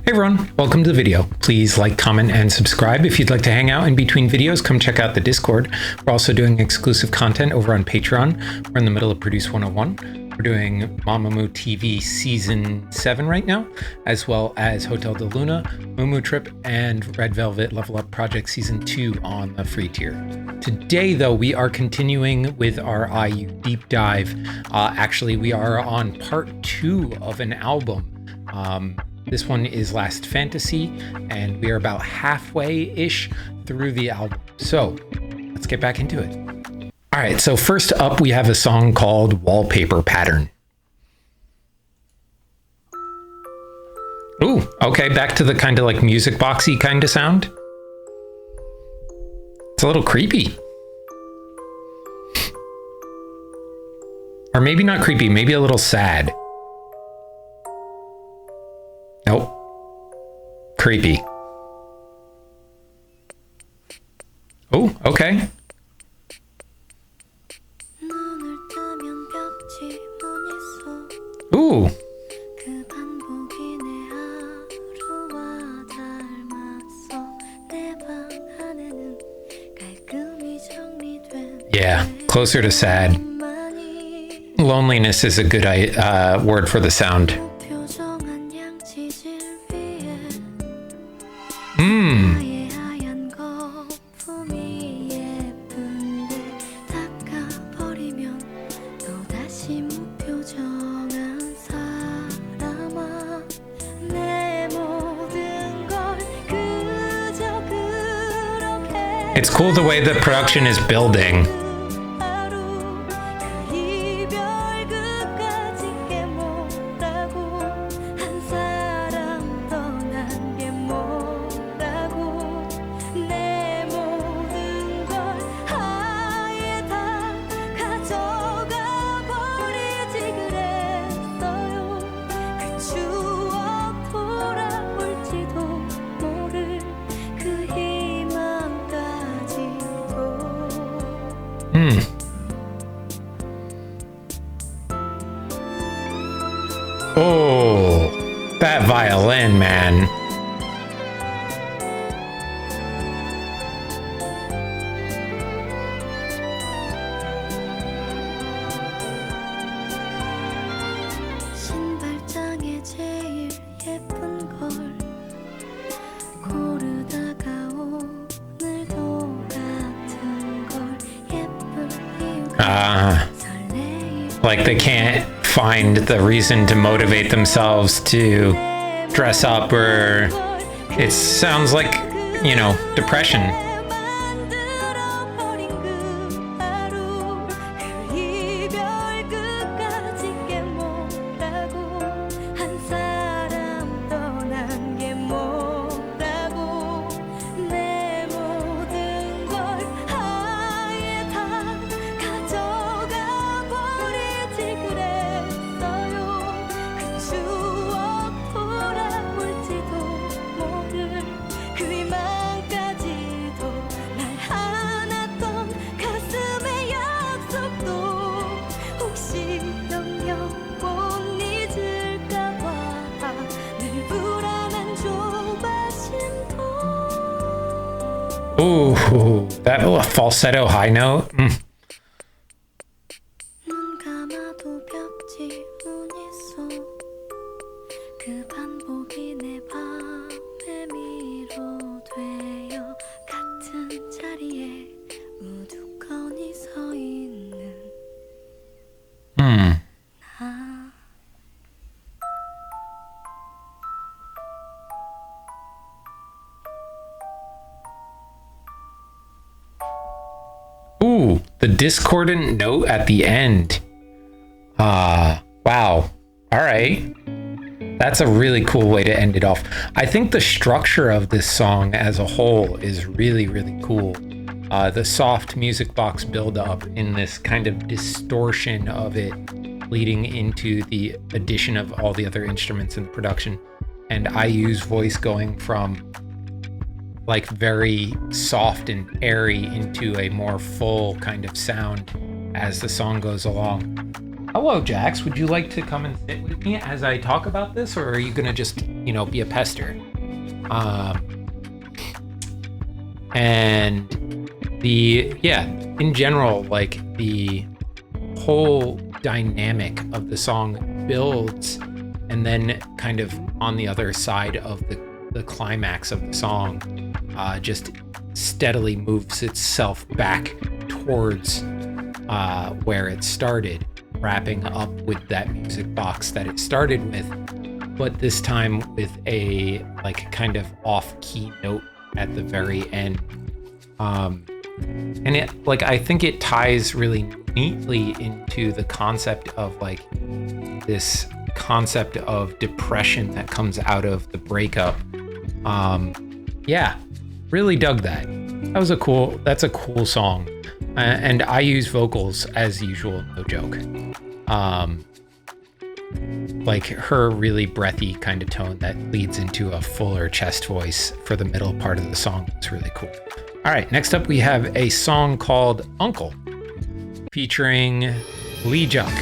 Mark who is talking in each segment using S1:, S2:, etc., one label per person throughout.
S1: Hey everyone, welcome to the video. Please like, comment, and subscribe. If you'd like to hang out in between videos, come check out the Discord. We're also doing exclusive content over on Patreon. We're in the middle of Produce 101. We're doing Mamamoo TV Season 7 right now, as well as Hotel de Luna, Mumu Trip, and Red Velvet Level Up Project Season 2 on the free tier. Today, though, we are continuing with our IU deep dive. Actually, we are on part 2 of an album. This one is Last Fantasy, and we are about halfway-ish through the album. So let's get back into it. All right, so first up, we have a song called Wallpaper Pattern. Ooh, okay, back to the kind of like music boxy kind of sound. It's a little creepy. Or maybe not creepy, maybe a little sad. Nope. Creepy. Oh, okay. Ooh. Yeah, closer to sad. Loneliness is a good word for the sound. It's cool the way the production is building. Oh, that violin, man. Like they can't find the reason to motivate themselves to dress up, or it sounds like, you know, depression. Ooh, that falsetto high note. Ooh, the discordant note at the end. Wow. All right. That's a really cool way to end it off. I think the structure of this song as a whole is really, really cool. The soft music box buildup in this kind of distortion of it leading into the addition of all the other instruments in the production. And IU's voice going from like very soft and airy into a more full kind of sound as the song goes along. Hello, Jax. Would you like to come and sit with me as I talk about this, or are you gonna just, be a pester? And in general, like the whole dynamic of the song builds, and then kind of on the other side of the climax of the song, just steadily moves itself back towards where it started, wrapping up with that music box that it started with, but this time with a like kind of off-key note at the very end. And it, like, I think it ties really neatly into the concept of like this concept of depression that comes out of the breakup. Yeah, really dug that. That's a cool song. And I use vocals as usual, no joke. Like her really breathy kind of tone that leads into a fuller chest voice for the middle part of the song. It's really cool. All right, next up we have a song called Uncle featuring Lee Juk.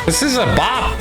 S1: This is a bop.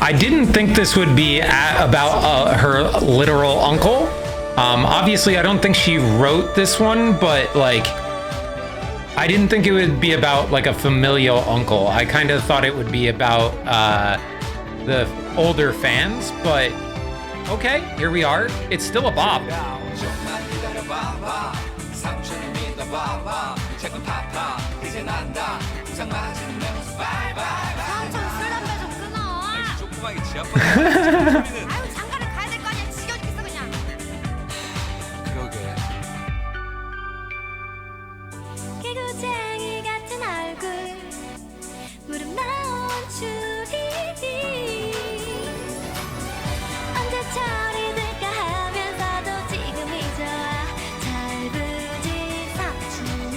S1: I didn't think this would be about her literal uncle. Obviously, I don't think she wrote this one, but like, I didn't think it would be about like a familial uncle. I kind of thought it would be about the older fans, but okay, here we are. It's still a bop.
S2: 아유 장가를 가야 될 거 아니야. 지겨 죽겠어 그냥.
S3: 그러게.
S2: 개구쟁이 같은 얼굴 무릎 나온 추리니 언제 철이 들까 하면서도 지금이 좋아 철부지 삼촌이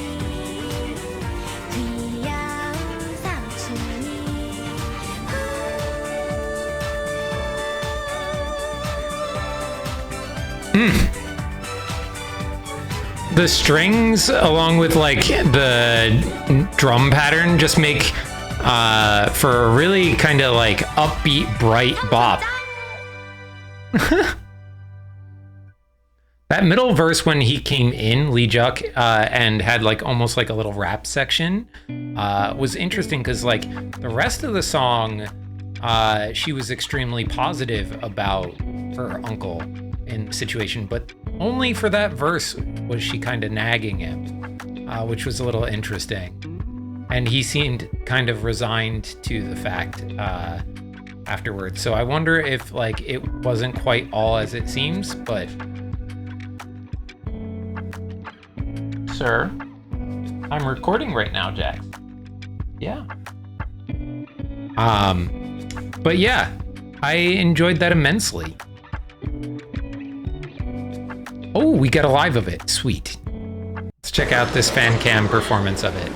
S2: 귀여운 삼촌이
S1: The strings, along with like the drum pattern, just make for a really kind of like upbeat, bright bop. That middle verse when he came in, Lee Juk, and had like almost like a little rap section, was interesting because like the rest of the song, she was extremely positive about her uncle in the situation, but only for that verse was she kind of nagging him, which was a little interesting. and he seemed kind of resigned to the fact afterwards. So I wonder if like it wasn't quite all as it seems, but sir, I'm recording right now, Jax. Yeah. But yeah, I enjoyed that immensely. Oh, we got a live of it. Sweet. Let's check out this fan cam performance of it.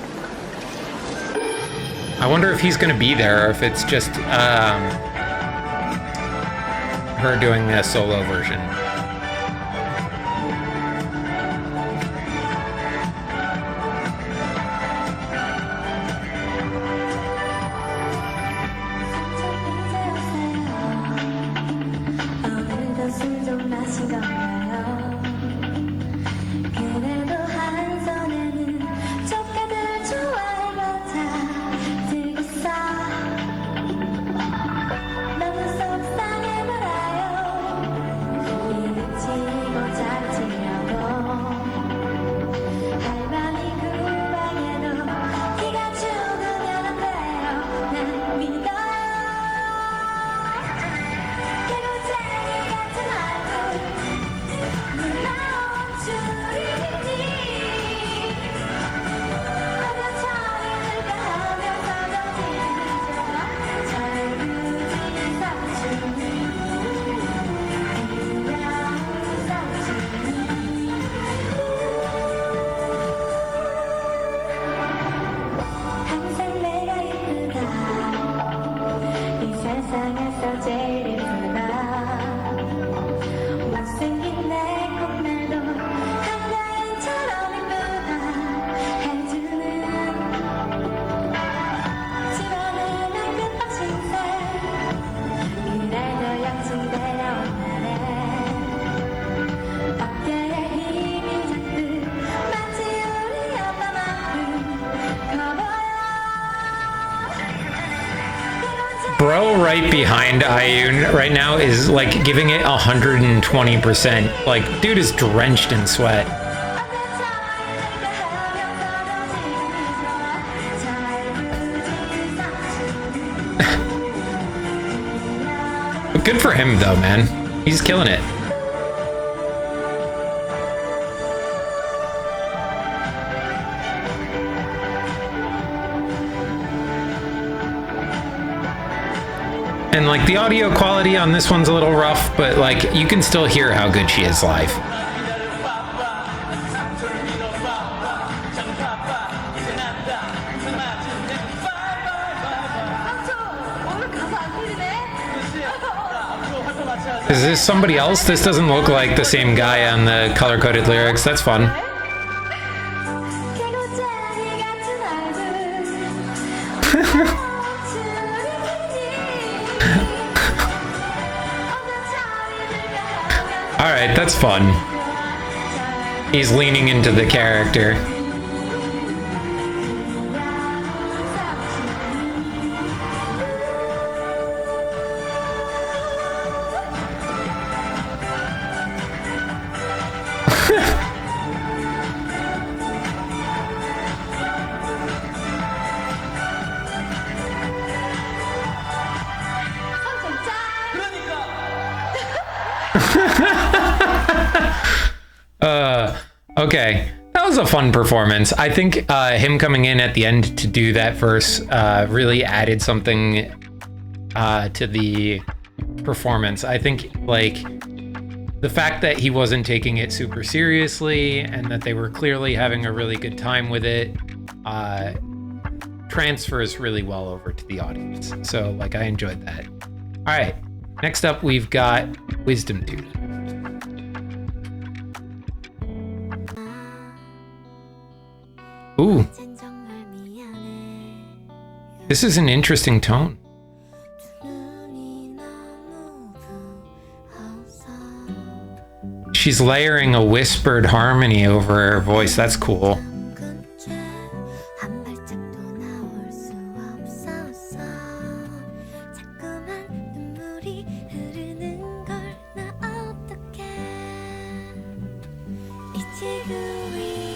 S1: I wonder if he's gonna be there or if it's just her doing a solo version.
S2: 오늘도 술 좀 마신 건가요? 그래도 한 손에는 조카들 좋아해봤자 들겠어. 너무 속상해 말아요. 이르치고 잡치려고 할머니 그 방에도 네가 죽으면 안 돼요. 난 믿어요. 개구쟁이 같은 얼굴 놀라운 줄이니 어느 처리들까 하면서도 지내줘 절구지 삼촌이 귀여운 삼촌이 항상 내가 이쁘다 이 세상에서 제일 이쁘다 못생긴 내 콧날도 한가인처럼 이쁘다 해주는 집안에는 금방 신세 그래도 영신 데려온 날에 어깨에 힘이 잔뜩 마치 우리 아빠만큼 커 보여.
S1: Bro right behind Ayun right now is like giving it 120%. Like, dude is drenched in sweat. But good for him though, man. He's killing it. And like the audio quality on this one's a little rough, but like you can still hear how good she is live. Is this somebody else? This doesn't look like the same guy on the color-coded lyrics. That's fun.
S2: 개구쟁이 같은 얼굴
S1: All right, that's fun. He's leaning into the character. Okay, that was a fun performance. I think him coming in at the end to do that verse really added something to the performance. I think like the fact that he wasn't taking it super seriously and that they were clearly having a really good time with it transfers really well over to the audience. So like I enjoyed that. All right, next up we've got Wisdom Tooth. Ooh,
S2: 쟨 정말 미안해.
S1: this is an interesting tone.
S2: 눈이 너무 부어서
S1: She's layering a whispered harmony over her voice. That's cool.
S2: 근처 한 발짝도 나올 수 없었어. 자꾸만 눈물이 흐르는 걸 나 어떡해. 이 지구 위에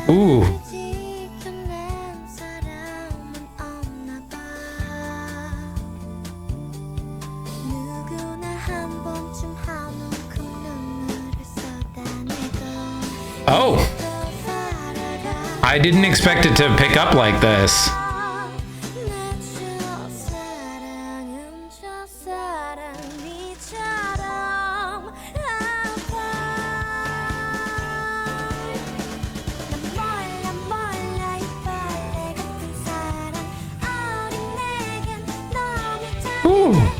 S1: Ooh, Oh, I didn't expect it to pick up like this. Ooh.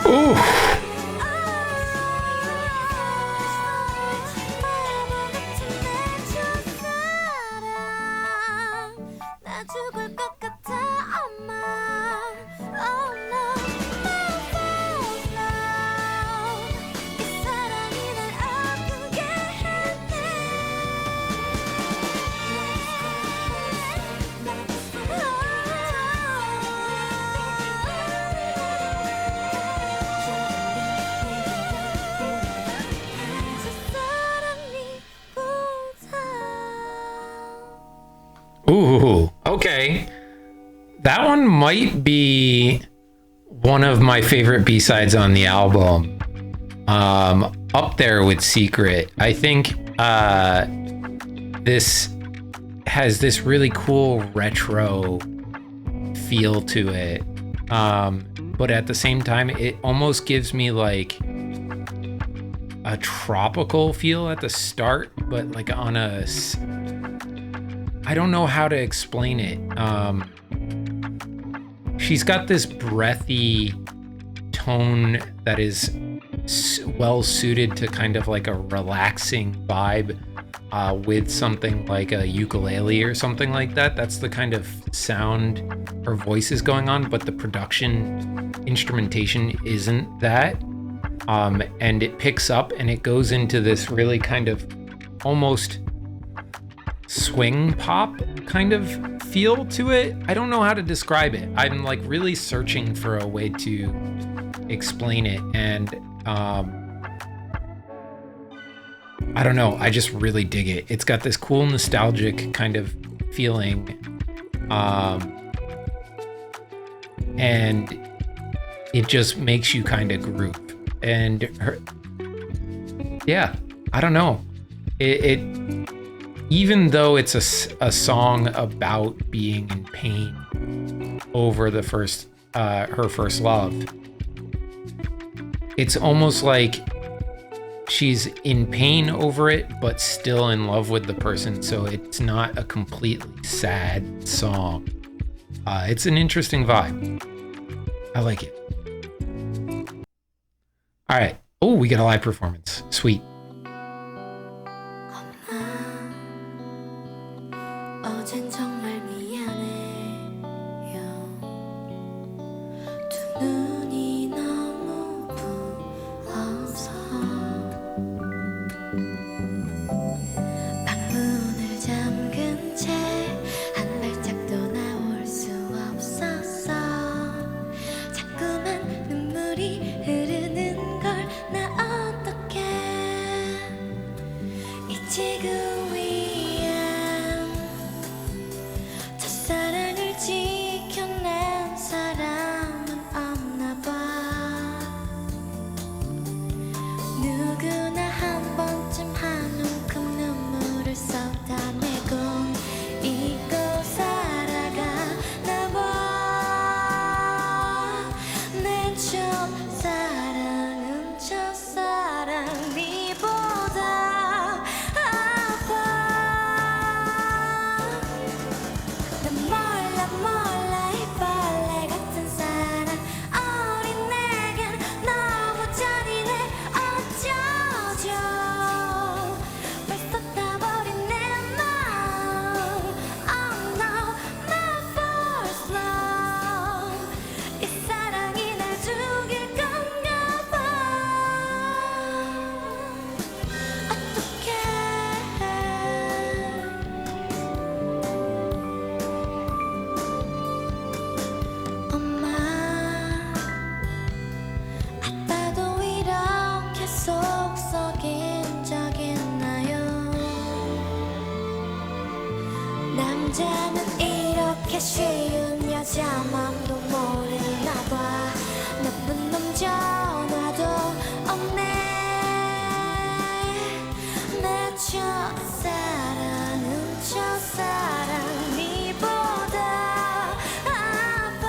S1: Ooh. Ooh, okay. That one might be one of my favorite B-sides on the album. Up there with Secret. I think this has this really cool retro feel to it. But at the same time, it almost gives me like a tropical feel at the start, but like on a... I don't know how to explain it. She's got this breathy tone that is well suited to kind of like a relaxing vibe with something like a ukulele or something like that. That's the kind of sound her voice is going on, but the production instrumentation isn't that. And it picks up and it goes into this really kind of almost swing pop kind of feel to it. I don't know how to describe it. I'm like really searching for a way to explain it, and I don't know, I just really dig it. It's got this cool nostalgic kind of feeling, and it just makes you kind of groove. And yeah, I don't know, it even though it's a song about being in pain over the first her first love, it's almost like she's in pain over it but still in love with the person, so it's not a completely sad song. It's an interesting vibe. I like it. All right. Oh, we got a live performance. Sweet.
S2: 어젠 정말 미안해요. 두 눈이 너무 부어서 방문을 잠근 채 한 발짝도 나올 수 없었어. 지구 위엔 첫사랑을 지켜낸 사람은 없나 봐. 누구나 한 번쯤 한 움큼 눈물을 쏟아내곤 잊고 살아가나 봐. 내 첫사랑은 첫사랑이보다 아파. 난 몰라 이 벌레 같은 사랑 어린 내겐 너무 잔인해. 어쩌죠 벌써 타버린 내 마음. Oh no, my first love. 이 사랑이 날 죽일 건가 봐. 어떡해. 엄마 아빠도 이렇게 속썩인 적 있나요? 남자는 이렇게 쉬운 여자 맘도 모르나 봐. 나쁜 놈 전화도 없네. 내 첫사랑은 첫사랑이보다 아파.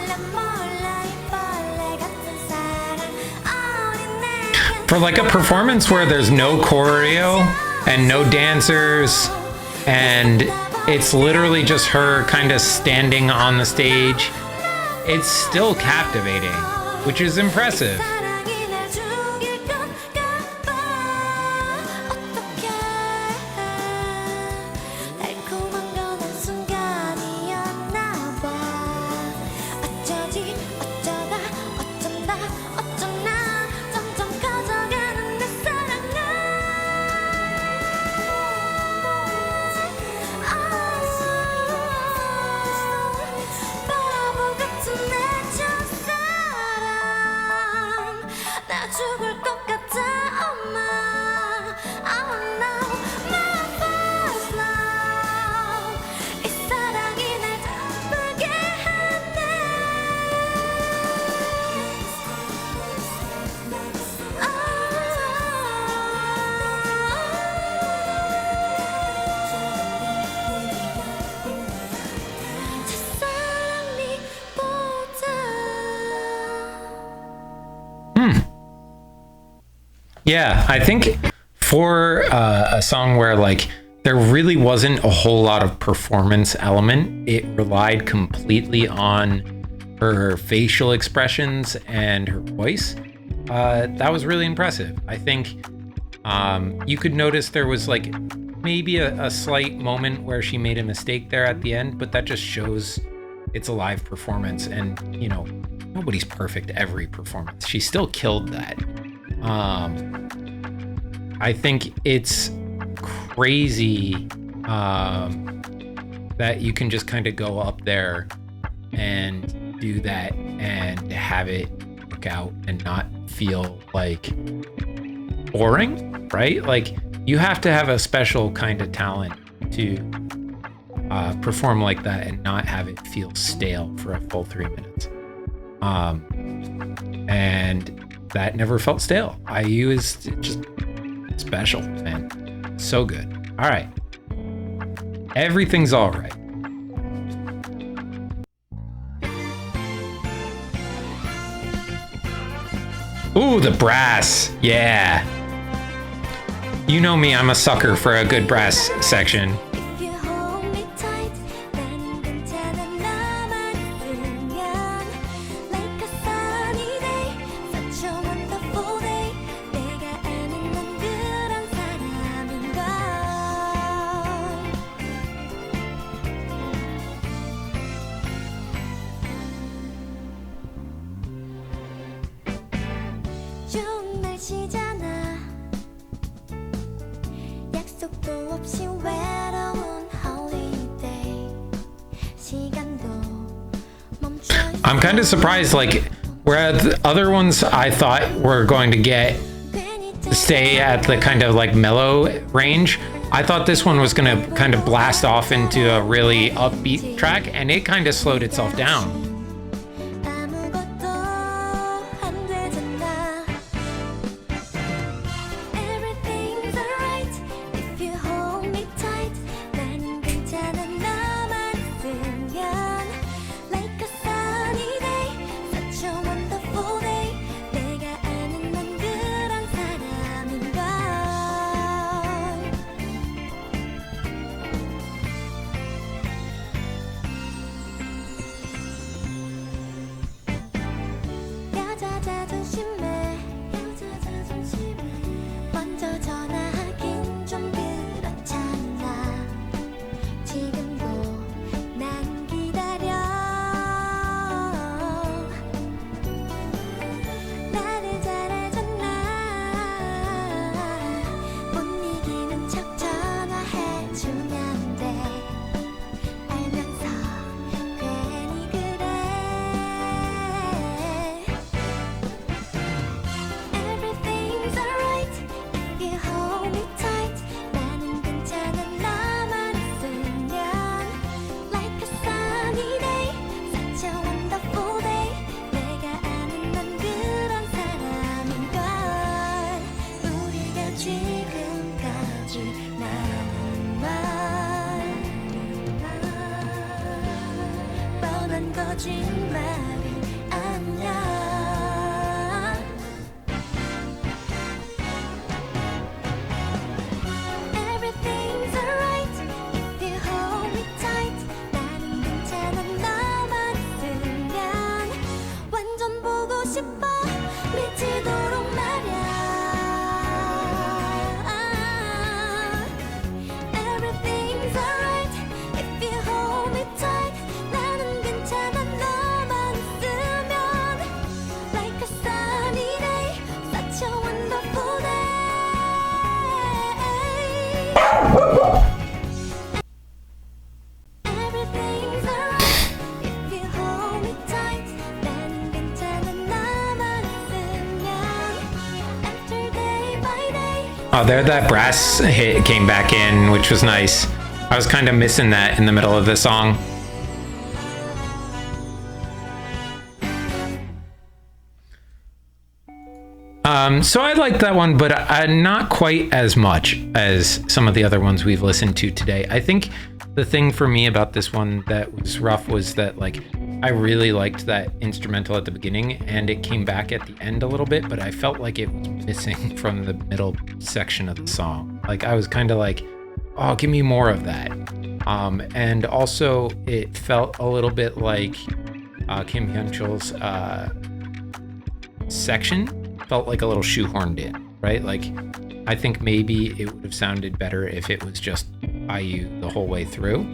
S2: 난 몰라 이 벌레 같은 사랑 어린 내겐
S1: For like a performance where there's no choreo and no dancers, and it's literally just her kind of standing on the stage, it's still captivating, which is impressive.
S2: 사랑이 날 죽일 건가 봐. 어떡해. 달콤한 건 한순간이었나 봐. 어쩌지 어쩌다 어쩐다 어쩌나 점점 커져가는 내 사랑아. 바보 같은 내 첫사랑 나 죽을 것 같아 엄마. Oh no, my first love. 이 사랑이 날 아프게 하네.
S1: Yeah, I think for a song where like there really wasn't a whole lot of performance element, it relied completely on her facial expressions and her voice. That was really impressive. I think you could notice there was like maybe a slight moment where she made a mistake there at the end, but that just shows it's a live performance, and you know, nobody's perfect every performance. She still killed that. I think it's crazy that you can just kind of go up there and do that and have it work out and not feel like boring, right? Like you have to have a special kind of talent to perform like that and not have it feel stale for a full 3 minutes. And that never felt stale. IU is just special, man. So good. All right. Everything's all right. Ooh, the brass. Yeah. You know me, I'm a sucker for a good brass section.
S2: If you hold me tight, 난 괜찮아 너만 있으면. Like a sunny day, such a wonderful day. 내가 아는 넌 그런 사람인걸. 좋은 날씨잖아. 약속도 없이 외로운 holiday. 시간도 멈춰.
S1: I'm kind of surprised, like, Whereas the other ones I thought were going to stay at the kind of like mellow range, I thought this one was going to kind of blast off into a really upbeat track, and it kind of slowed itself down.
S2: 아무것도 안 되잖아. Everything's alright if you hold me tight. 나는 괜찮아 너만 있으면. Like a sunny day, such a wonderful day. 내가 아는 넌 그런 사람인걸. 여자 자존심에 먼저 전화하긴 좀 그렇잖아. 지금도 난 기다려. 나를 잘해줬나. 못 이기는 척 전화해주면 돼. 알면서 괜히 그래. Everything's alright if you hold me tight. 나는 괜찮아 너만 있으면. Like a sunny day, such a wonderful day. 내가 아는 넌 그런 사람인걸. 우리가 지금까지 나눈 말이야. 뻔한 거짓말이 아니야. Everything's alright if you hold me tight. 나는 괜찮아 너만 있으면. 완전 보고 싶어 미치도록 말야. Everything's alright if you hold me tight. 나는 괜찮아 너만 있으면. Like a sunny day, such a wonderful day. Everything's alright if you hold me tight. 나는 괜찮아 너만 있으면. After day by day.
S1: Oh, there that brass hit came back in, which was nice. I was kind of missing that in the middle of the song. So I liked that one, but not quite as much as some of the other ones we've listened to today. I think the thing for me about this one that was rough was that, like, I really liked that instrumental at the beginning, and it came back at the end a little bit, but I felt like it was missing from the middle section of the song. Like, I was kind of like, oh, give me more of that. And also it felt a little bit like Kim Hyun-chul's section felt like a little shoehorned in, right? Like, I think maybe it would have sounded better if it was just IU the whole way through.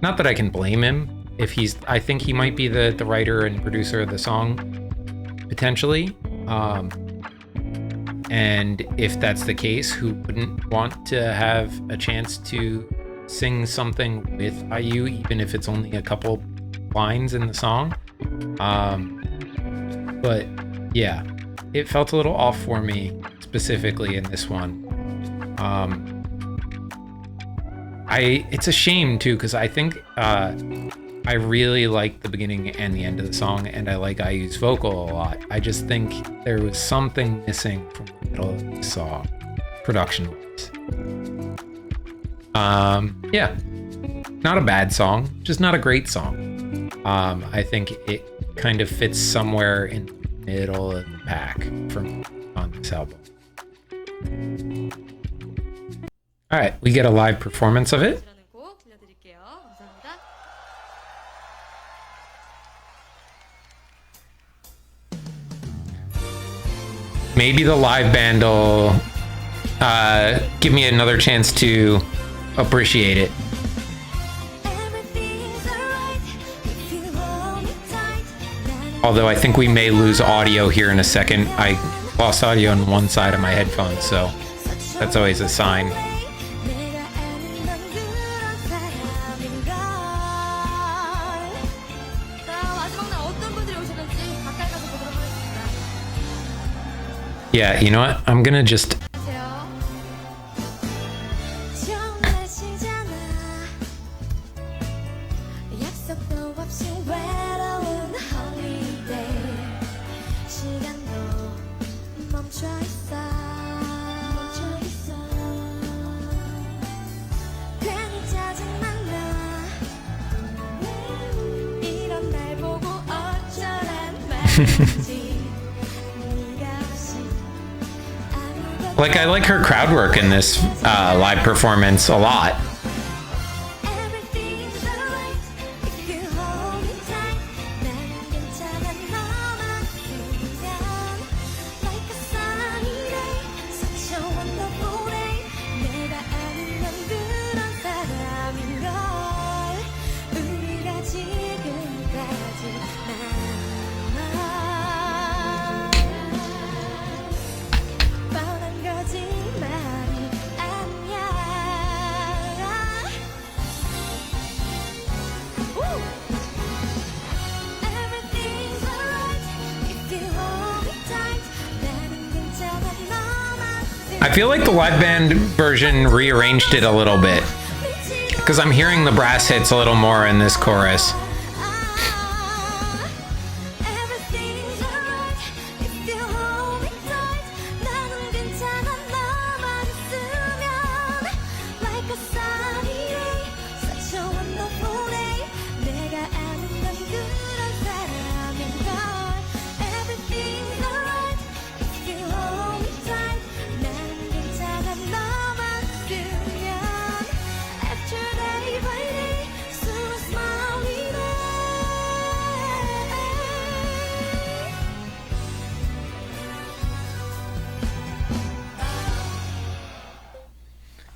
S1: Not that I can blame him if I think he might be the writer and producer of the song, potentially. And if that's the case, who wouldn't want to have a chance to sing something with IU, even if it's only a couple lines in the song? But yeah, it felt a little off for me, specifically in this one. It's a shame too, because I think I really like the beginning and the end of the song, and I like IU's vocal a lot. I just think there was something missing from the middle of the song, production-wise. Yeah, not a bad song, just not a great song. I think it kind of fits somewhere in the middle of the pack on this album. All right, we get a live performance of it.
S4: 라는 곡 들려드릴게요. 감사합니다.
S1: Maybe the live band will give me another chance to appreciate it.
S2: Everything's alright if you hold me tight.
S1: Although I think we may lose audio here in a second. I lost audio on one side of my headphones, so that's always a sign.
S2: 내가 아는 넌 그런 사람인걸.
S4: 자, 마지막 날 어떤 분들이 오셨는지
S1: Yeah, you know what? I'm gonna just
S4: 안녕하세요.
S2: 정말 시잖아 약속도 없이 외로운 holiday 시간도 멈춰 있어 괜히 짜증만 나 이런 날 보고 어쩌란 말인지 네가 없이 아무것도
S1: like I like her crowd work in this live performance a lot.
S2: Everything's alright if you hold me tight. 나는 괜찮아 너만 있으면 like a sunny day, such a wonderful day. 내가 아는 건 그런 사람인 걸. 우리가 지금까지 뻔한 거짓말이 아니야. Woo! Everything's alright if you hold me tight. 나는 괜찮아 너만
S1: I feel like the live band version rearranged it a little bit because I'm hearing the brass hits a little more in this chorus.
S2: Everything's alright if you hold me tight. 나는 괜찮아 너만 있으면 like a sunny day, such a wonderful day. 내가 아는 건 그런 사람인 걸. Everything's alright if you hold me tight. 나는 괜찮아 너만 있으면 after day by day, soon a smiley day.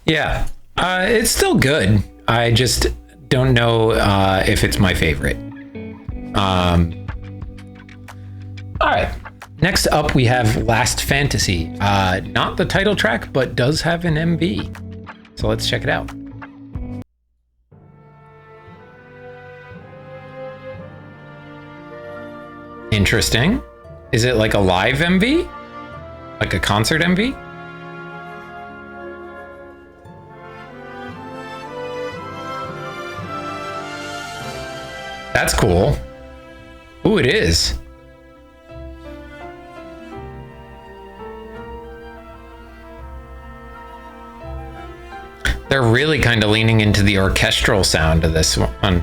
S1: Yeah, it's still good. I just don't know if it's my favorite. All right. Next up, we have Last Fantasy. Not the title track, but does have an MV. So let's check it out. Interesting. Is it like a live MV? Like a concert MV? That's cool. Ooh, it is. They're really kind of leaning into the orchestral sound of this one.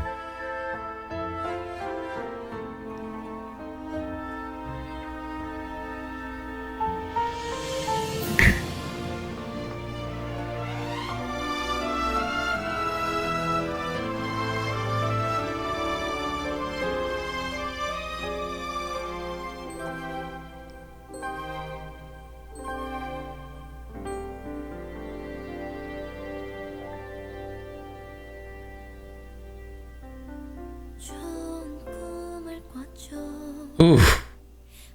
S2: 좋은 꿈을 꿔줘.
S1: Ooh.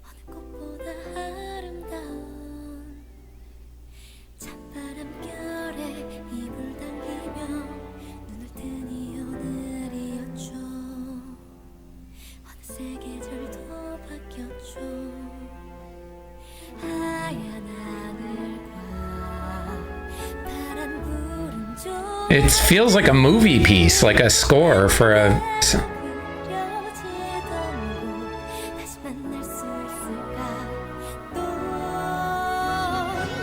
S2: 어느 꽃보다 아름다운 찬바람결에 이불 당기며 눈을 뜨니 오늘이었죠. 어느새 계절도 바뀌었죠. 하얀 하늘과 파란 구름 조
S1: It feels like a movie piece, like a score for a.
S2: 그려지던 곳 다시 만날 수 있을까 또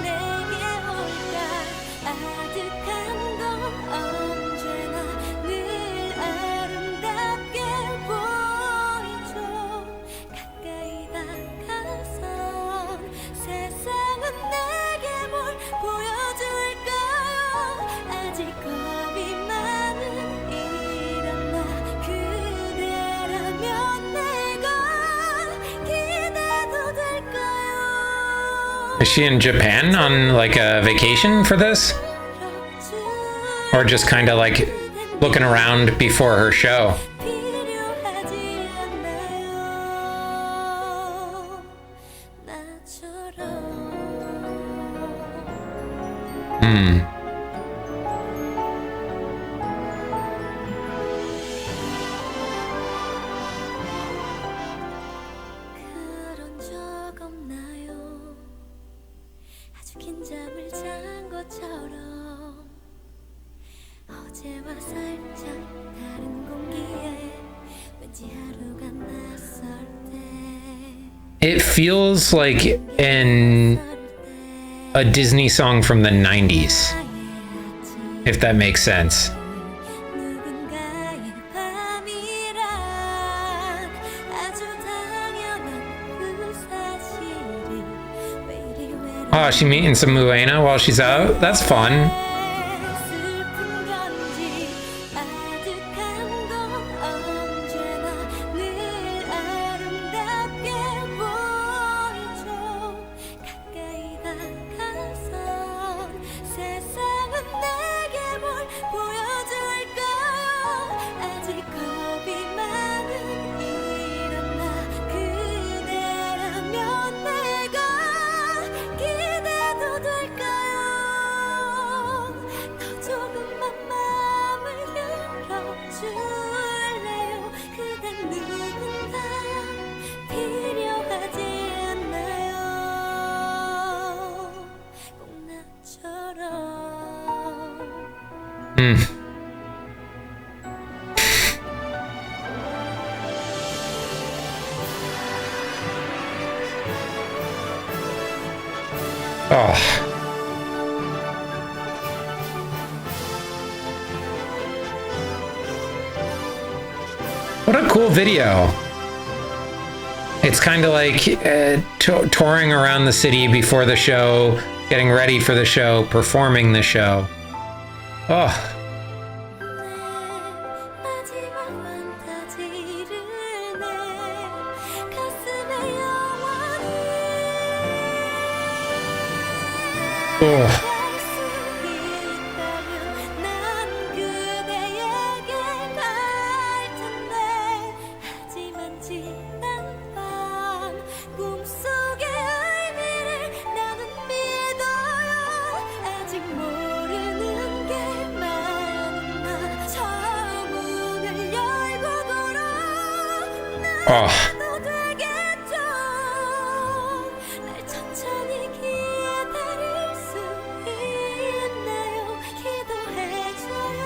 S2: 내게 올까 아득한 건 언제나 늘 아름답게 보이죠 가까이 다가선 세상은 내게 뭘 보여줄까요 아직 겁이 많은 이런 나 그대라면 내가 기대도 될까요
S1: Is she in Japan on like a vacation for this? Or just kind of like looking around before her show?
S2: 필요하지 않나요 나처럼 그런 적 없나요
S1: It feels like a Disney song from the 90s, if that makes sense.
S2: 누군가의 밤이란 아주 당연한 그 사실을 왜 이리 외로워
S1: Oh, she meeting some Muena while she's out? That's fun.
S2: 슬픈 건지 아득한 건 언제나 늘 아름답게 보이죠 가까이 다가선 세상은 내게 뭘 보여줄까요 아직 겁이 많은 이런 나 그대라면 내가 기대도 될까요 더 조금만 마음을 열어줄래요 그댄 누군가 필요하지 않나요 꼭 나처럼
S1: Oh. What a cool video. It's kind of like touring around the city before the show, getting ready for the show, performing the show. Oh,
S2: 마지막 판타지를 내 가슴에 영원히
S1: oh.
S2: 갈수 있다면 난 그대에게 갈 텐데 하지만 지난 밤 꿈속의 의미를 나는 믿어요 아직 모르는 게 많은 나 처음을 열고 돌아
S1: Oh.
S2: 너 되겠죠 날 천천히 기다릴 수 있나요 기도해줘요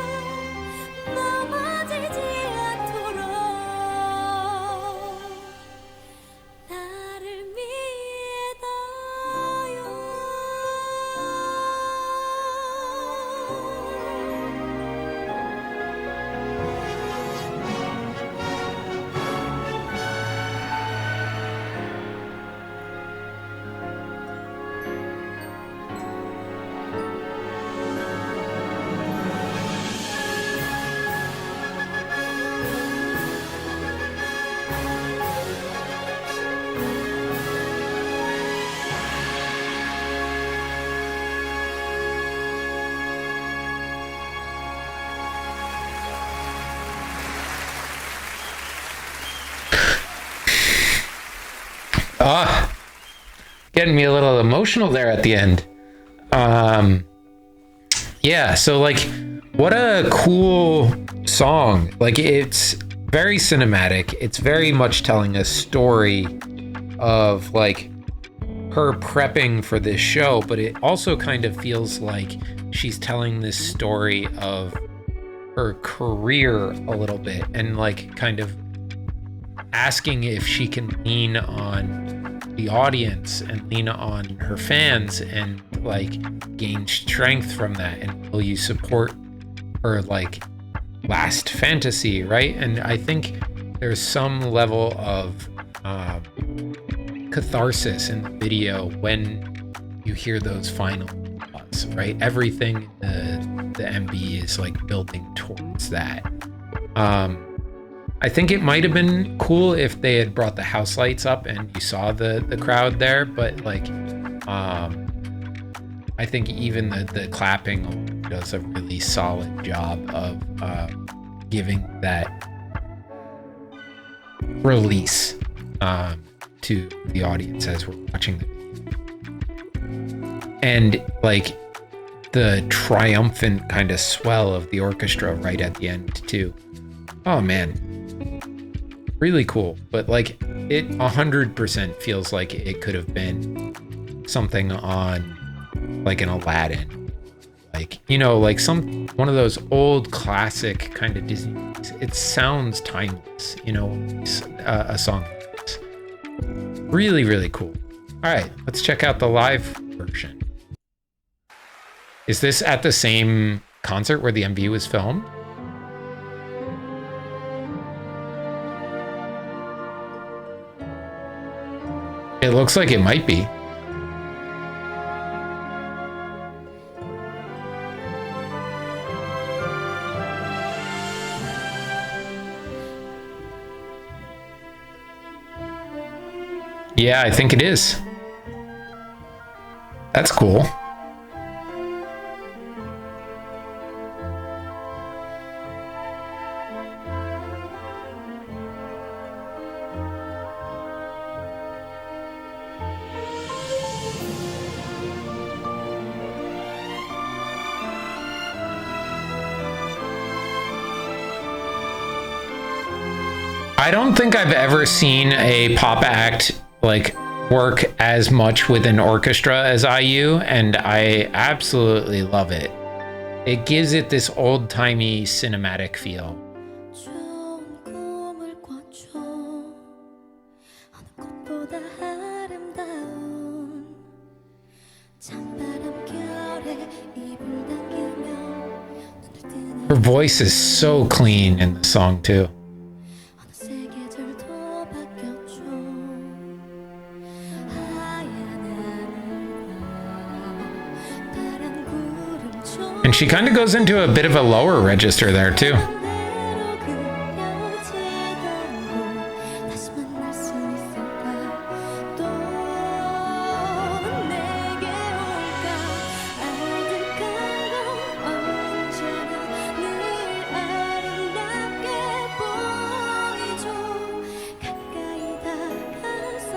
S2: 넘어지지 않도록 나를
S1: Ah, getting me a little emotional there at the end. Yeah, so like, what a cool song. Like, it's very cinematic. It's very much telling a story of like her prepping for this show, but it also kind of feels like she's telling this story of her career a little bit and like kind of asking if she can lean on the audience and lean on her fans and like gain strength from that, and will you support her like last fantasy, right? And I think there's some level of catharsis in the video when you hear those final thoughts, right? Everything the MB is like building towards that. I think it might have been cool if they had brought the house lights up and you saw the crowd there, but like I think even the clapping does a really solid job of giving that release to the audience as we're watching the video. And like the triumphant kind of swell of the orchestra right at the end too. Oh man, really cool. But like it 100% feels like it could have been something on like an Aladdin, like, you know, like one of those old classic kind of Disney movies. It sounds timeless, you know, a song like this. Really, really cool. All right, let's check out the live version. Is this at the same concert where the MV was filmed? It looks like it might be. Yeah, I think it is. That's cool. I don't think I've ever seen a pop act like work as much with an orchestra as IU, and I absolutely love it. It gives it this old-timey cinematic feel.
S2: 좋은 꿈을 꿔줘 어느 꽃보다 아름다운 찬바람 결에 입을 당기며 눈을 뜨는
S1: Her voice is so clean in the song too.
S2: 어느새 계절도 바뀌었죠 하얀 하늘과 파란 구름
S1: And she kind of goes into a bit of a lower register there too.
S2: 대로 그려지던 곳 다시 만날 수 있을까 또 내게 올까 아득한 건 언제나 늘 아름답게 보이죠 가까이 다가서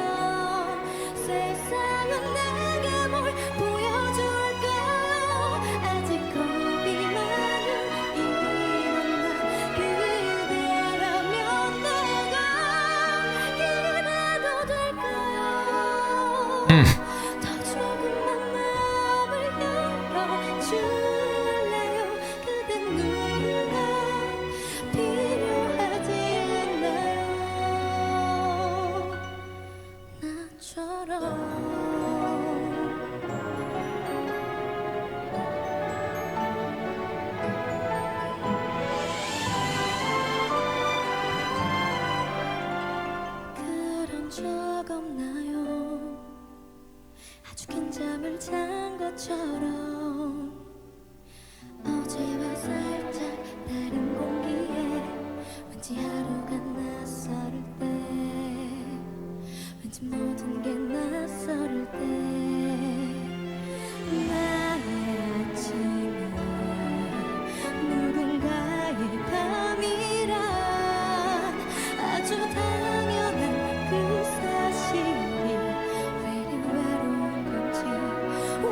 S2: 세상은 내게 뭘 보여줄까요 아직 겁이 많은 이런 나 그대라면 내가 기대도 될까요 더 조금만 마음을 열어줄래요 그댄 누군가 필요하지 않나요 나처럼 그런 적 없나요 아주 긴 잠을 잔 것처럼 어제와 살짝 다른 공기에 왠지 하루가 낯설을 때 왠지 모든 게 낯설을 때 나의 아침은 누군가의 밤이란 아주 당연한 그 사실이 왜 이리 외로운 건지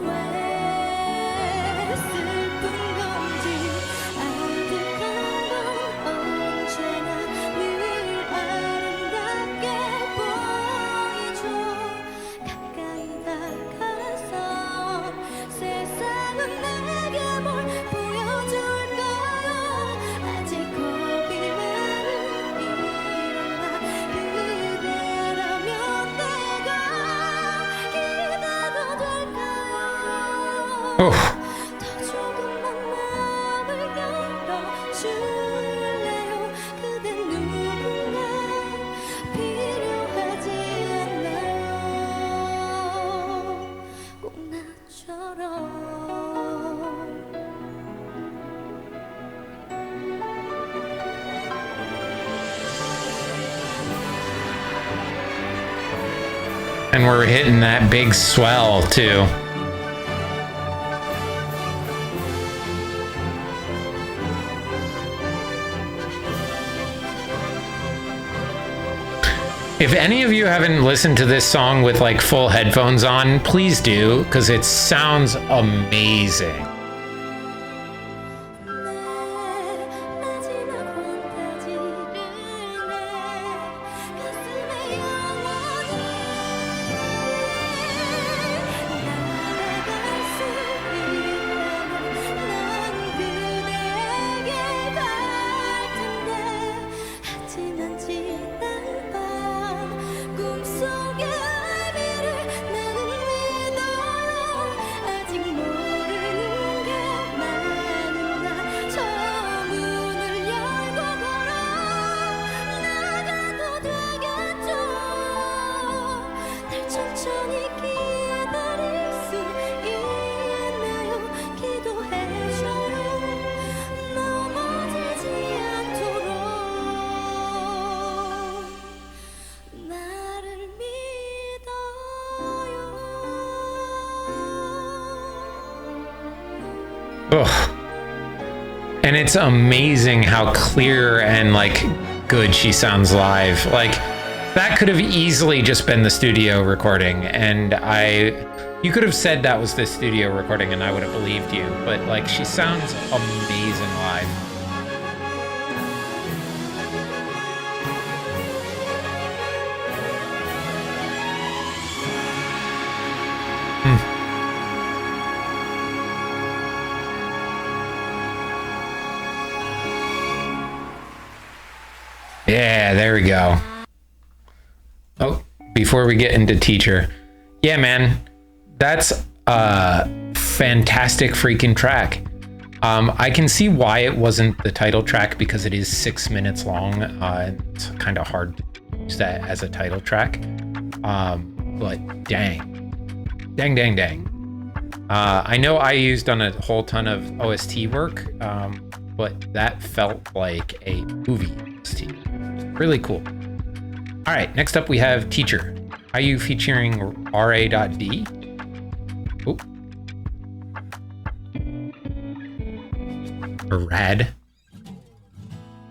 S2: 왜 슬픈 건지 아득한 건 언제나 늘 아름답게 보이죠 가까이 다가서 세상은 내게 뭘 보여줄까요 아직 겁이 많은 이런 나 그대라면 내가 기대도 될까요
S1: Oh,
S2: 더 조금만 마음을 열어줄래요 그댄 누군가 필요하지 않나요 꼭 나처럼
S1: and we're hitting that big swell too. If any of you haven't listened to this song with like full headphones on, please do, because it sounds amazing.
S2: 내 마지막 판타지를 내 가슴에 영원히 날아갈 수 있다면 난 그대에게 갈 텐데 하지만 지난 밤 꿈속에 여전히 기다릴 수 있나요? 기도해줘요. 넘어지지 않도록 나를 믿어요.
S1: Ugh. And it's amazing how clear and like good she sounds live. Like that could have easily just been the studio recording, and you could have said that was the studio recording and I would have believed you, but like she sounds amazing live. Yeah, there we go. Oh, before we get into teacher. Yeah, man, that's a fantastic freaking track. I can see why it wasn't the title track because it is 6 minutes long. It's kind of hard to use that as a title track. But dang. I know I used on a whole ton of OST work, but that felt like a movie OST. Really cool. All right, next up we have Teacher. IU featuring RA.D. Oh. Rad.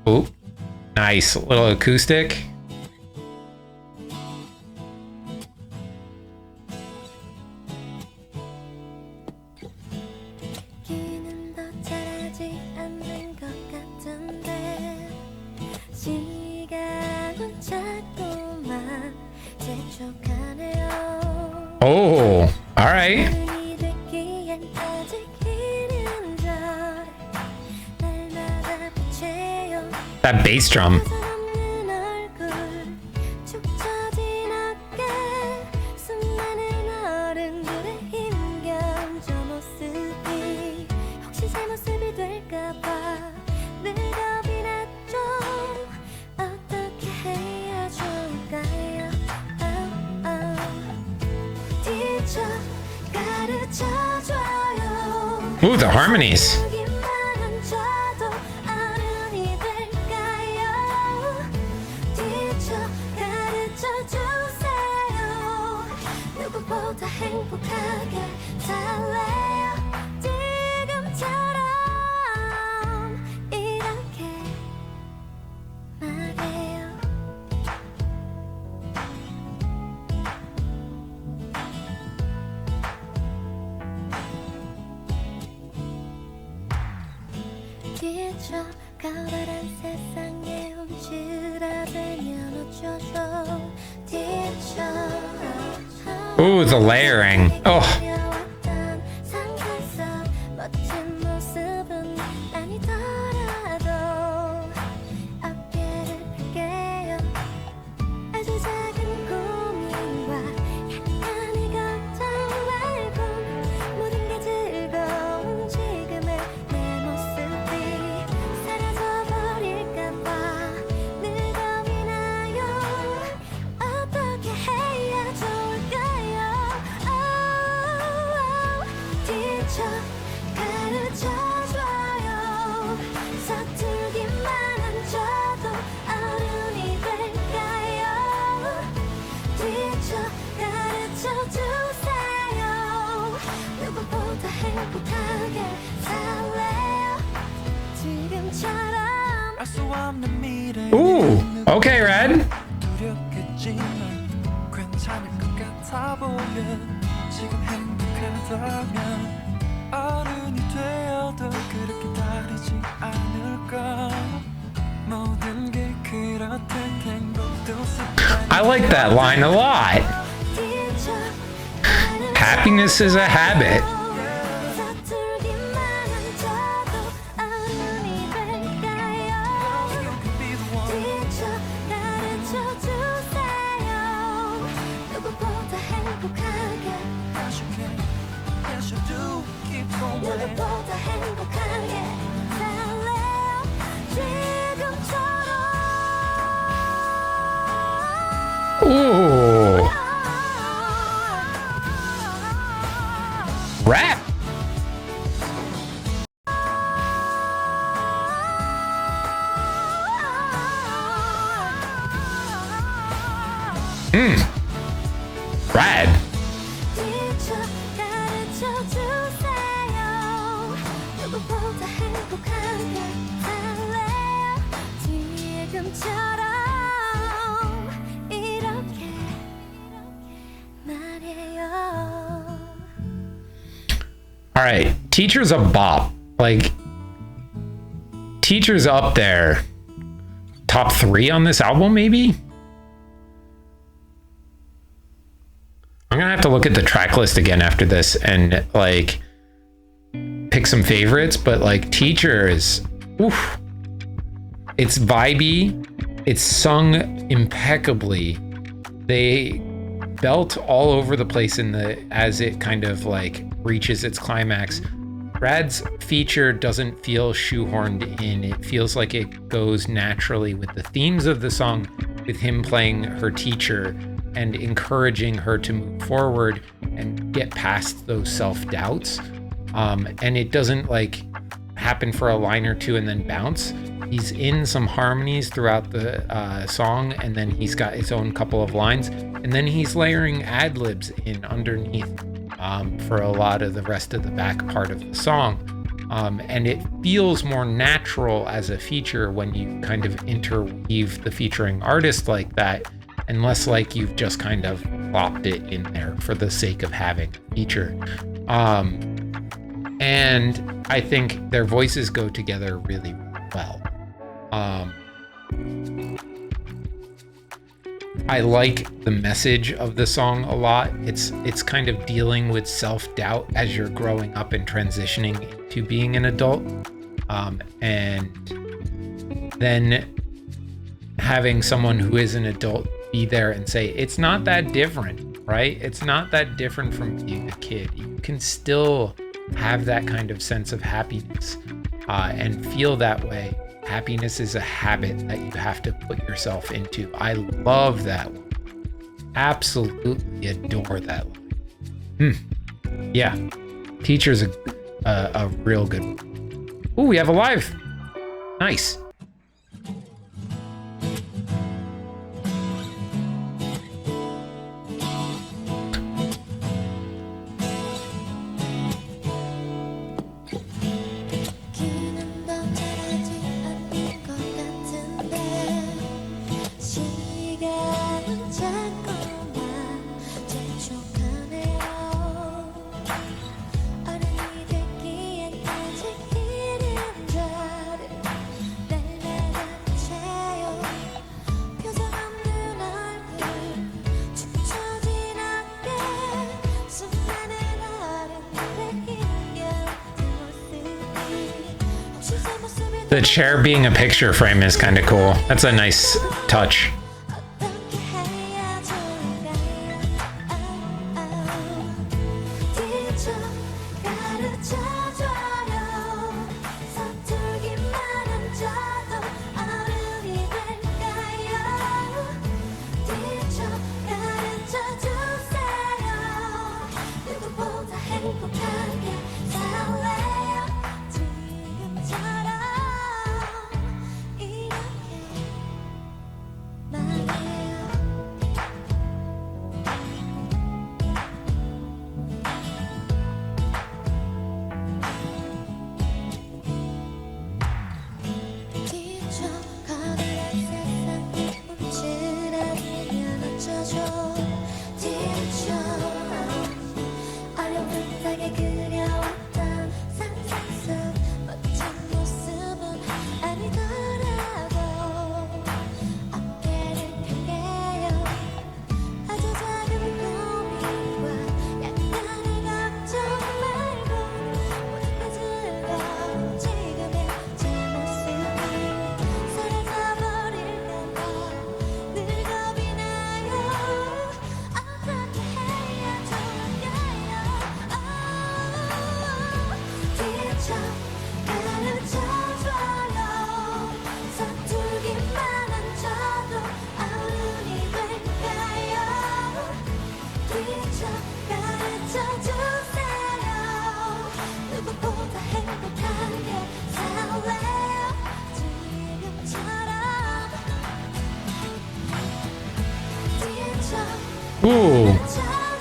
S1: Oh, nice little acoustic.
S2: 기는 더 잘하지 않는 것 같은데 시간은 자꾸만 재촉하네요.
S1: Oh, all right.
S2: 어른이 됐기엔 아직 이른 절 날마다 빛에요.
S1: That bass drum.
S2: 없는 얼굴 축 처진 어깨 수많은 어른들의 힘겨운 저 모습이 혹시 제 모습이 될까봐 늘 겁이 났죠. 어떻게 해야 좋을까요? Teacher 가르쳐줘요.
S1: Ooh, the harmonies.
S2: 여기만은 저도 어른이 될까요? Teacher 가르쳐주세요. 누구보다 행복하게 살래요. 지금처럼 이렇게 말해요. Teacher 가을한 세상에 움츠러들면 어쩌죠. Teacher
S1: Ooh, the layering. Oh,
S2: 그려왔던 상상 속 멋진 모습은 아니더라도 어깨를 펼게요. 아주 작은 고민과 약간의 걱정 말고 모든 게 즐거운 지금의 내 모습이 사라져버릴까봐 늘 겁이 나요. 어떻게 해야 좋을까요? Teacher 가르쳐줘요. 서툴기만 한 저도 어른이 될까요? Teacher 가르쳐주세요. 누구보다 행복하게 살래요. 지금처럼
S3: 알 수 없는 미래.
S1: ooh. Okay, Rad.
S3: 두렵겠지만 괜찮을 것 같아 보여. 지금 행복하다면 어른이 되어도 그렇게 다르지 않을까. 모든 게 그렇듯 행복도
S1: I like that line a lot.
S2: Teacher
S1: Happiness is a habit.
S2: 서툴기만 한 저도 어른이 될까요? Teacher 가르쳐주세요. 누구보다 행복하게 누구보다 행복하게 살래요. 지금처럼
S1: Ooh. Rad.
S2: 티처 가르쳐 주세요. 누구보다 행복하게 살래요. 지금처럼 이렇게 말해요.
S1: All right, Teacher's a bop. Like, Teacher's up there. Top 3 on this album, maybe? I'm gonna have to look at the track list again after this and like pick some favorites, but like Teacher is, oof. It's vibey. It's sung impeccably. They belt all over the place as it kind of like reaches its climax. Rad's feature doesn't feel shoehorned in. It feels like it goes naturally with the themes of the song, with him playing her teacher and encouraging her to move forward and get past those self-doubts. And it doesn't like happen for a line or two and then bounce. He's in some harmonies throughout the song, and then he's got his own couple of lines, and then he's layering ad-libs in underneath for a lot of the rest of the back part of the song. And it feels more natural as a feature when you kind of interweave the featuring artist like that, and less like you've just kind of plopped it in there for the sake of having a feature. And I think their voices go together really well. I like the message of the song a lot. It's kind of dealing with self-doubt as you're growing up and transitioning into being an adult. And then having someone who is an adult be there and say, it's not that different, right? It's not that different from being a kid. You can still have that kind of sense of happiness and feel that way. Happiness is a habit that you have to put yourself into. I love that one. Absolutely adore that line. Yeah, Teacher's a real good one. Ooh, we have a live. Nice.
S2: 기는 멈춰지 않을 것 같은데 시간은 자꾸만 재촉하네요. 어른이 됐기엔 아직 이른 자를 날마다 채요. 표정 없는 얼굴 축처진 어깨 수많은 어른들의 힘겨운 모습이 혹시 제 모습이
S1: The chair being a picture frame is kind of cool. That's a nice touch.
S2: 어떻게 해야 좋을까요? 티처 가르쳐줘요. 서툴기만 앉아도 어른이 될까요? 티처 가르쳐주세요. 누구보다 행복하게 살래요. 지금처럼 이렇게 말해요. 티처 거대한 세상에 움츠러들면 어쩌죠. 티처 어려운하게 그려왔던 상상 속 멋진 모습은 아니더라도 어깨를 펴게요. 아주 작은 고민과 약간의 걱정 말고 모든 게 즐거운 지금의 제 모습이 사라져 버릴까봐 늘 겁이 나요. 어떻게 해야 좋을까요? 티처 가르쳐줘요. 서툴기만 앉아도 어른이 될까요? 티처 가르쳐주세요. 누구보다 행복하게 살래요. 지금처럼 티처
S1: Ooh,
S2: 가르쳐줘요.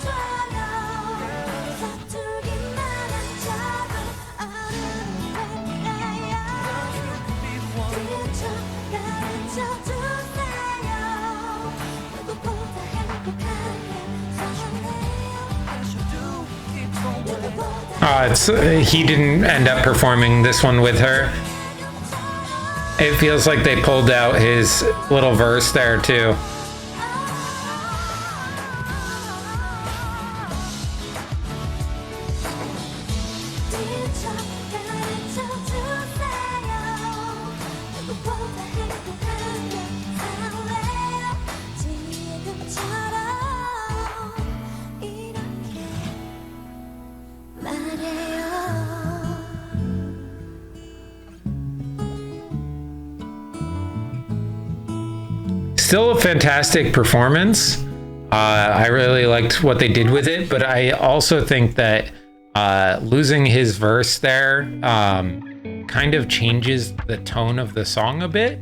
S1: He didn't end up performing this one with her. It feels like they pulled out his little verse there too. Still a fantastic performance. I really liked what they did with it, but I also think that losing his verse there kind of changes the tone of the song a bit.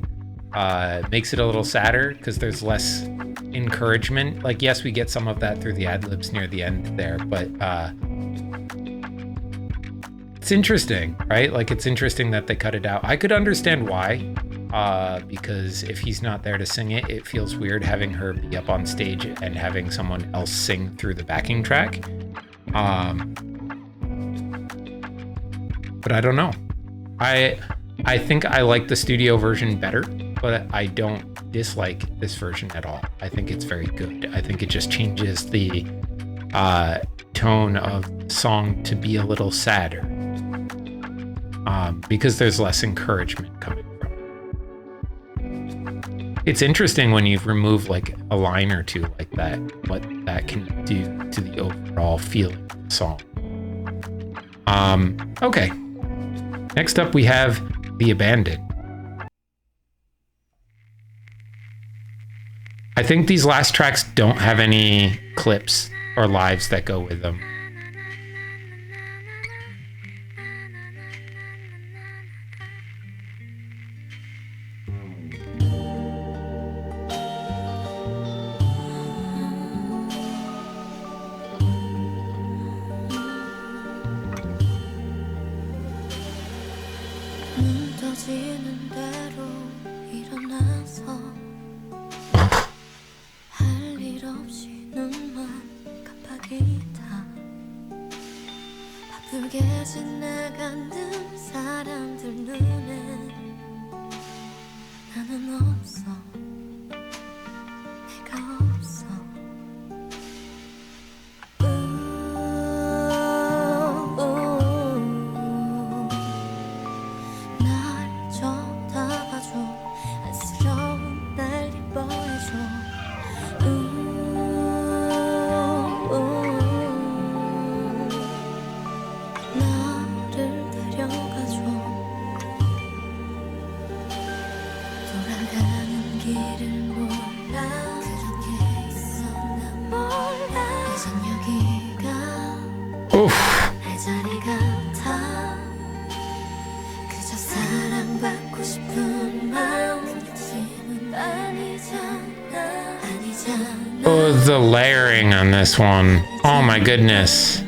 S1: Makes it a little sadder because there's less encouragement. Like, yes, we get some of that through the ad-libs near the end there, but it's interesting, right? Like, it's interesting that they cut it out. I could understand why. Because if he's not there to sing it, it feels weird having her be up on stage and having someone else sing through the backing track. But I don't know. I think I like the studio version better, but I don't dislike this version at all. I think it's very good. I think it just changes the tone of the song to be a little sadder, because there's less encouragement coming. It's interesting when you remove like a line or two like that, what that can do to the overall feeling of the song. Okay. Next up we have The Abandoned. I think these last tracks don't have any clips or lives that go with them.
S2: 떠지는 대로 일어나서 할 일 없이 눈만 깜빡이다 바쁘게 지나가는 사람들 눈에 나는 없어 내가 없어
S1: Oh, the layering on this one. Oh my goodness.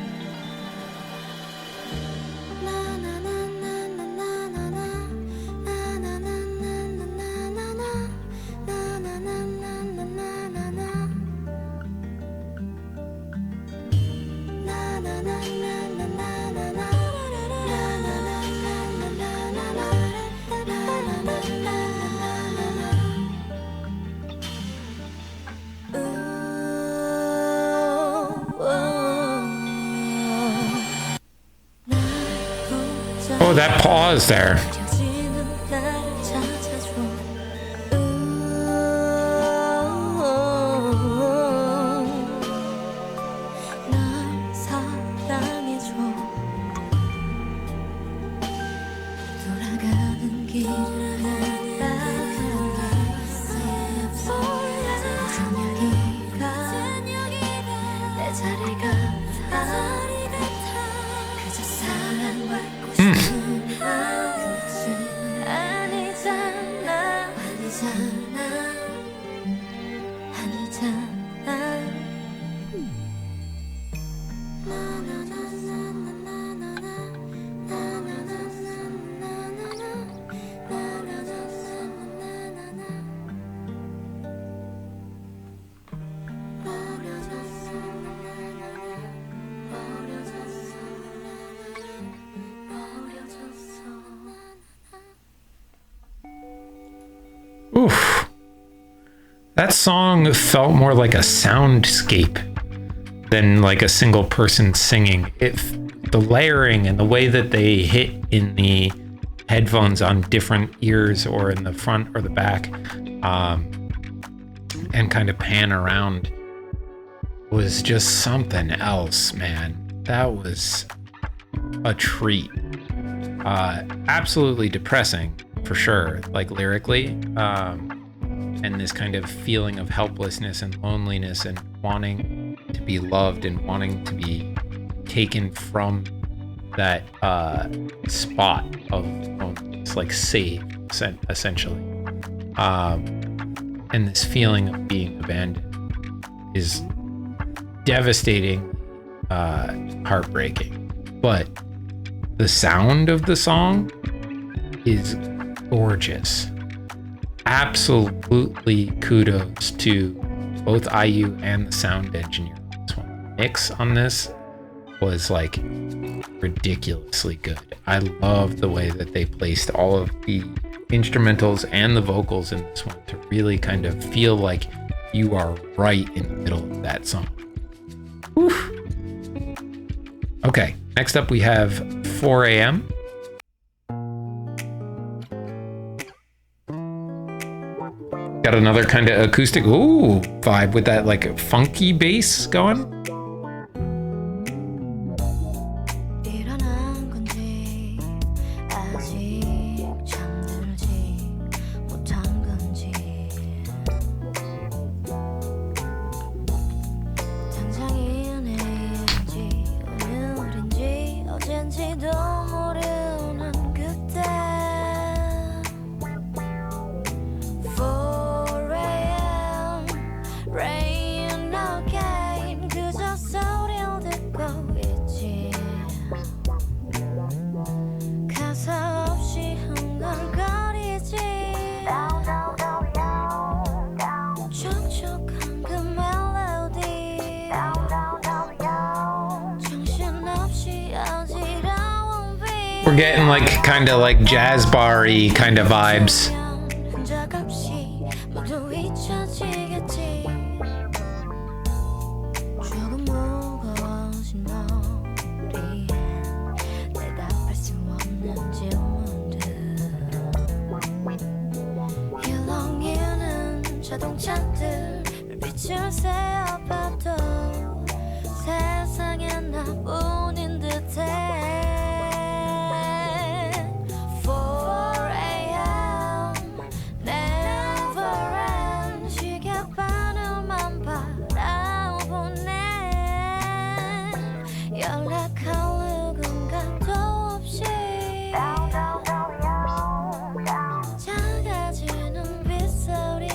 S1: Oh, that pause there. Oof. That song felt more like a soundscape than like a single person singing. The layering and the way that they hit in the headphones on different ears or in the front or the back, and kind of pan around was just something else, man. That was a treat. Absolutely depressing for sure, like lyrically. And this kind of feeling of helplessness and loneliness and wanting to be loved and wanting to be taken from that spot of loneliness, like saved, essentially. And this feeling of being abandoned is devastating, heartbreaking. But the sound of the song is gorgeous. Absolutely kudos to both IU and the sound engineer on this one. The mix on this was like ridiculously good. I love the way that they placed all of the instrumentals and the vocals in this one to really kind of feel like you are right in the middle of that song. Oof. Okay, next up we have 4 a.m. Got another kind of acoustic vibe with that like funky bass going.
S2: 일어난 건지 아직 잠들지 못한 건지 당장이 내일인지 오늘인지 어젠지도 모르는 그때 4 a.m. rain again 그저 소리를 듣고 있지 가사 없이 흥얼거리지 촉촉한 그 멜로디 정신없이 어지러운 빛
S1: We're getting like kind of like jazz bar-y kind of vibes.
S2: 흔적 없이 모두 잊혀지겠지 조금 무거워진 머리에 대답할 수 없는 질문들 일렁이는 자동차들 빛을 세어봐도 세상에 나뿐인 듯해 4 a.m. never end 시계바늘만 바라보네 연락할 누군가도 없이 작아지는 빗소리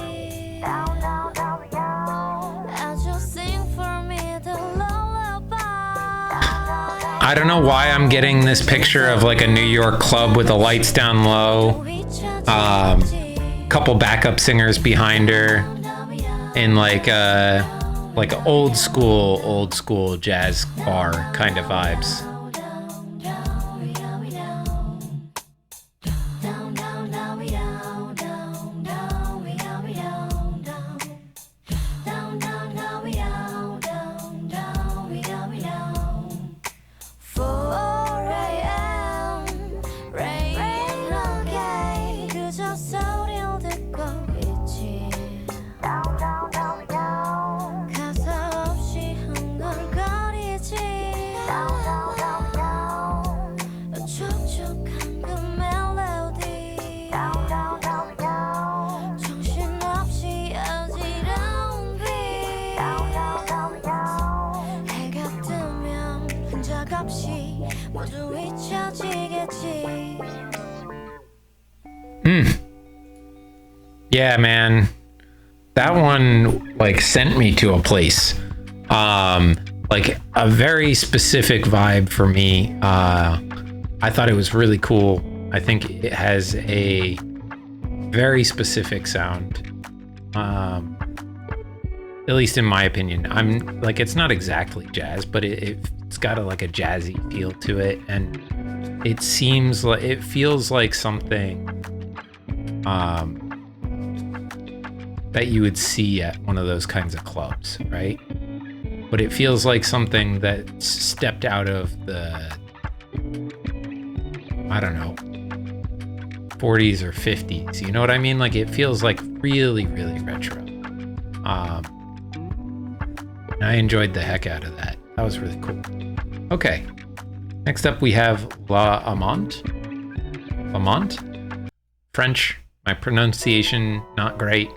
S2: 아주 sing for me the lullaby
S1: I don't know why I'm getting this picture of like a New York club with the lights down low, couple backup singers behind her, in like old school jazz bar kind of vibes. Yeah, man, that one like sent me to a place, like a very specific vibe for me. I thought it was really cool. I think it has a very specific sound, at least in my opinion. I'm like, it's not exactly jazz, but it's got like a jazzy feel to it, and it seems like it feels like something that you would see at one of those kinds of clubs, right? But it feels like something that stepped out of the, I don't know, 40s or 50s. You know what I mean? Like it feels like really, really retro. I enjoyed the heck out of that. That was really cool. Okay. Next up we have La Amante. Lamont? French. My pronunciation, not great,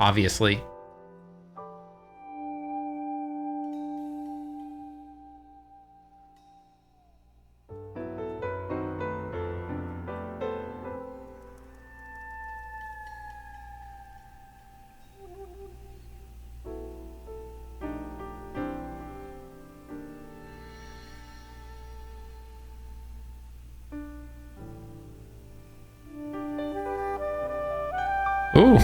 S1: obviously. Ooh.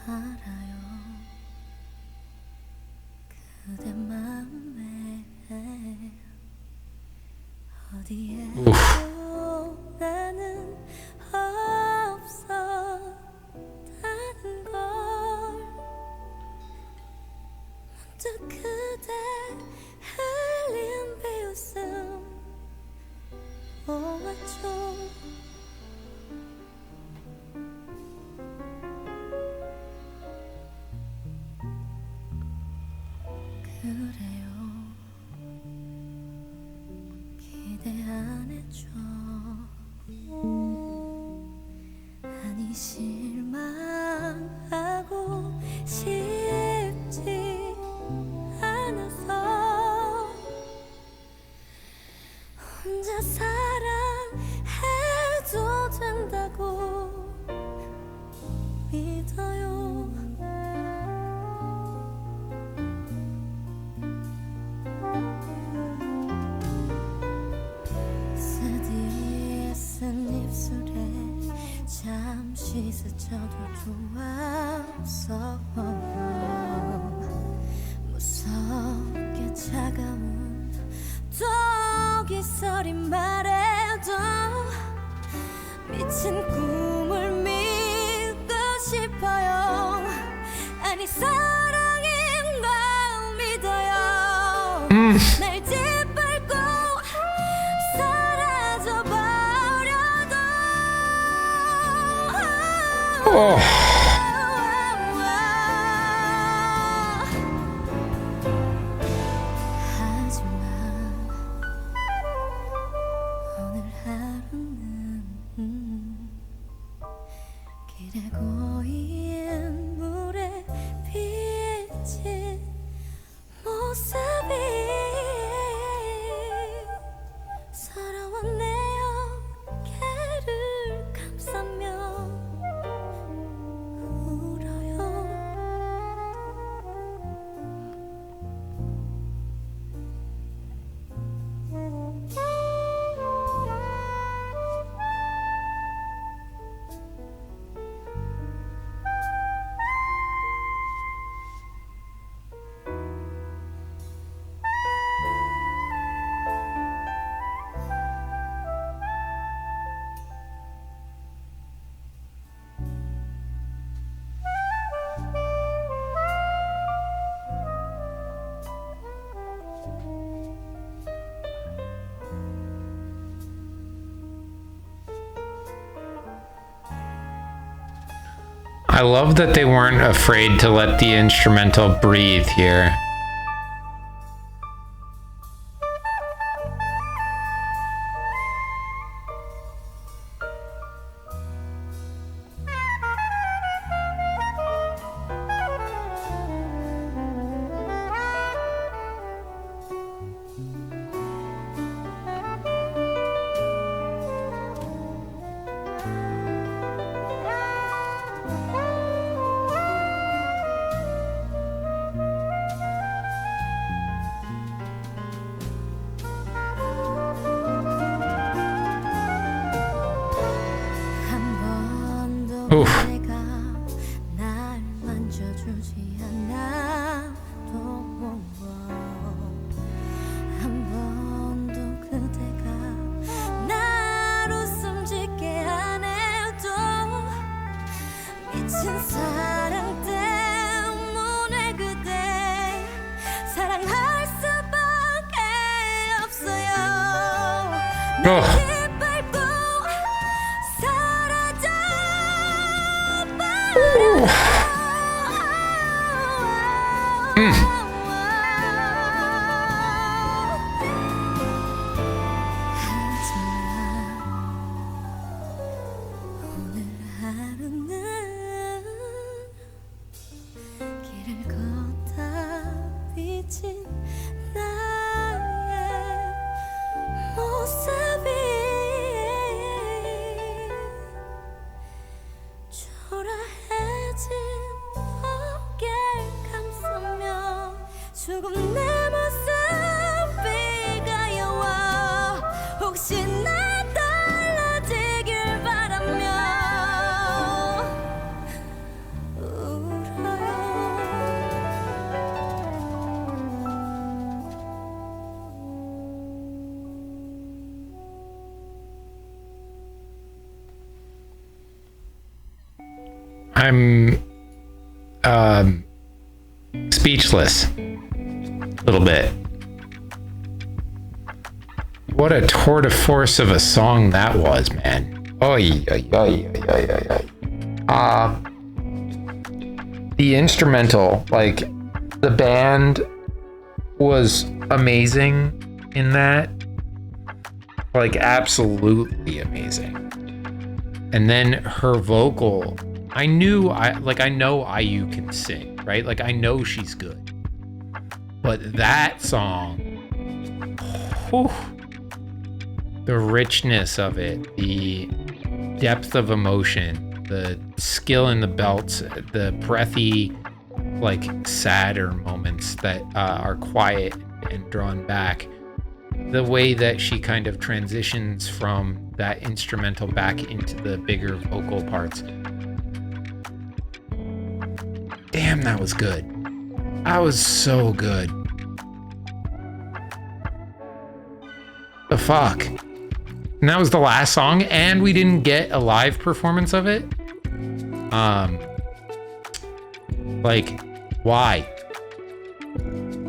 S2: 알아요 그대 맘에 어디에도 나는 없었다는 걸 문득 그대 흘린 비웃음 보았죠 그래요 기대 안 해줘 아니 실망하고 싶지 않아서 혼자 사랑해도 된다고 믿어요 쓰디에 쓴 입술에 잠시 스쳐도 좋았어 무섭게 차가운 독이 소린 말에도 미친 꿈을 믿고 싶어요 아니 사랑인 걸 믿어요 날 짓밟고 사라져버려도 하지만 오늘 하루는 길에 고인 물에 비친 모습이 서러운 내 어깨를 감싸며 울어요
S1: I love that they weren't afraid to let the instrumental breathe here.
S2: 잊힌 사랑 때문에 그대 사랑할 수밖에 없어요. 날 짓밟고 오늘 하루는 길을 걷다 비친 나의 모습이 초라해진 어깨 감싸며 조금 내 모습이 가여워 혹시 나 달라지길 바라며 울어요.
S1: I'm speechless a little bit. What a tour de force of a song that was, man. Oy, oy, oy, oy, oy, oy, oy. The instrumental, like the band was amazing in that. Like absolutely amazing. And then her vocal, I know IU can sing, right? Like I know she's good. But that song, whew, the richness of it, the depth of emotion, the skill in the belts, the breathy, like sadder moments that are quiet and drawn back, the way that she kind of transitions from that instrumental back into the bigger vocal parts. Damn, that was good. That was so good. The fuck? And that was the last song, and we didn't get a live performance of it? Like, why?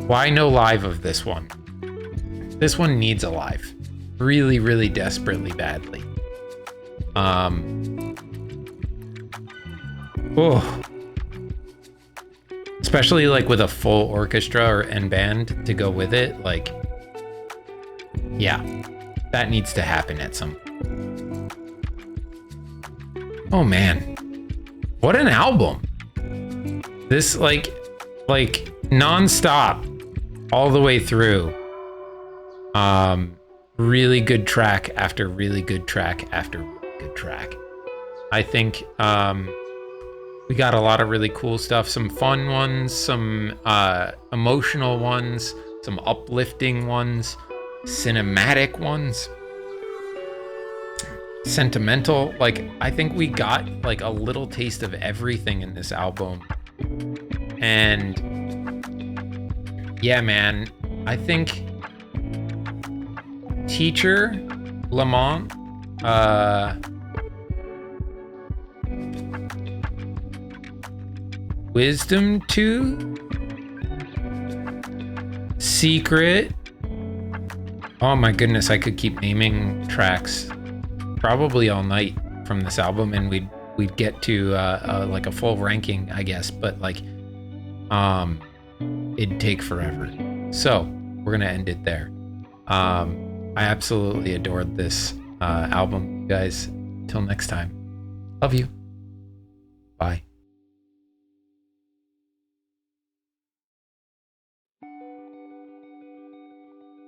S1: Why no live of this one? This one needs a live. Really, really desperately badly. Oh. Especially like with a full orchestra and band to go with it, like, yeah, that needs to happen at some point. Oh man, what an album. This like non-stop all the way through. Really good track after really good track after really good track. I think we got a lot of really cool stuff, some fun ones, some emotional ones, some uplifting ones, cinematic ones, sentimental. Like I think we got like a little taste of everything in this album. And yeah, man, I think Teacher, Lamont, Wisdom 2, Secret. Oh my goodness, I could keep naming tracks probably all night from this album, and we'd get to like a full ranking, I guess, but like it'd take forever. So we're gonna end it there. I absolutely adored this album, you guys. Till next time, love you.